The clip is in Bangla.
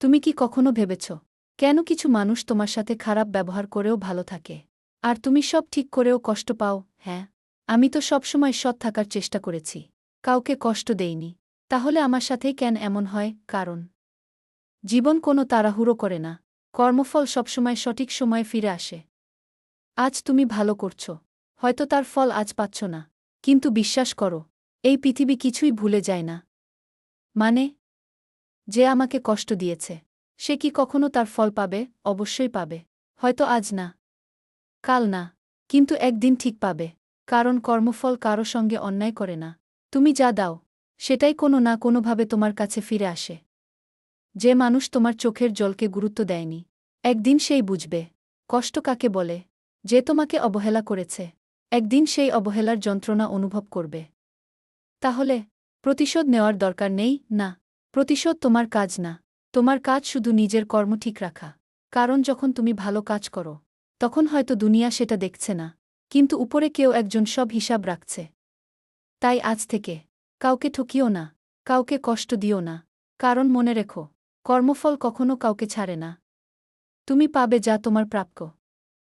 তুমি কি কখনো ভেবেছ কেন কিছু মানুষ তোমার সাথে খারাপ ব্যবহার করেও ভালো থাকে আর তুমি সব ঠিক করেও কষ্ট পাও? হ্যাঁ, আমি তো সবসময় সৎ থাকার চেষ্টা করেছি, কাউকে কষ্ট দেইনি। তাহলে আমার সাথেই কেন এমন হয়? কারণ জীবন কোনো তাড়াহুড়ো করে না, কর্মফল সবসময় সঠিক সময়ে ফিরে আসে। আজ তুমি ভালো করছ, হয়তো তার ফল আজ পাচ্ছ না, কিন্তু বিশ্বাস করো, এই পৃথিবী কিছুই ভুলে যায় না। মানে, যে আমাকে কষ্ট দিয়েছে সে কি কখনো তার ফল পাবে? অবশ্যই পাবে। হয়তো আজ না, কাল না, কিন্তু একদিন ঠিক পাবে। কারণ কর্মফল কারো সঙ্গে অন্যায় করে না। তুমি যা দাও সেটাই কোনো না কোনোভাবে তোমার কাছে ফিরে আসে। যে মানুষ তোমার চোখের জলকে গুরুত্ব দেয়নি, একদিন সেই বুঝবে কষ্ট কাকে বলে। যে তোমাকে অবহেলা করেছে, একদিন সেই অবহেলার যন্ত্রণা অনুভব করবে। তাহলে প্রতিশোধ নেওয়ার দরকার নেই। না, প্রতিশোধ তোমার কাজ না। তোমার কাজ শুধু নিজের কর্ম ঠিক রাখা। কারণ যখন তুমি ভালো কাজ করো, তখন হয়তো দুনিয়া সেটা দেখছে না, কিন্তু উপরে কেউ একজন সব হিসাব রাখছে। তাই আজ থেকে কাউকে ঠকিও না, কাউকে কষ্ট দিও না। কারণ মনে রেখো, কর্মফল কখনো কাউকে ছাড়ে না। তুমি পাবে যা তোমার প্রাপ্য।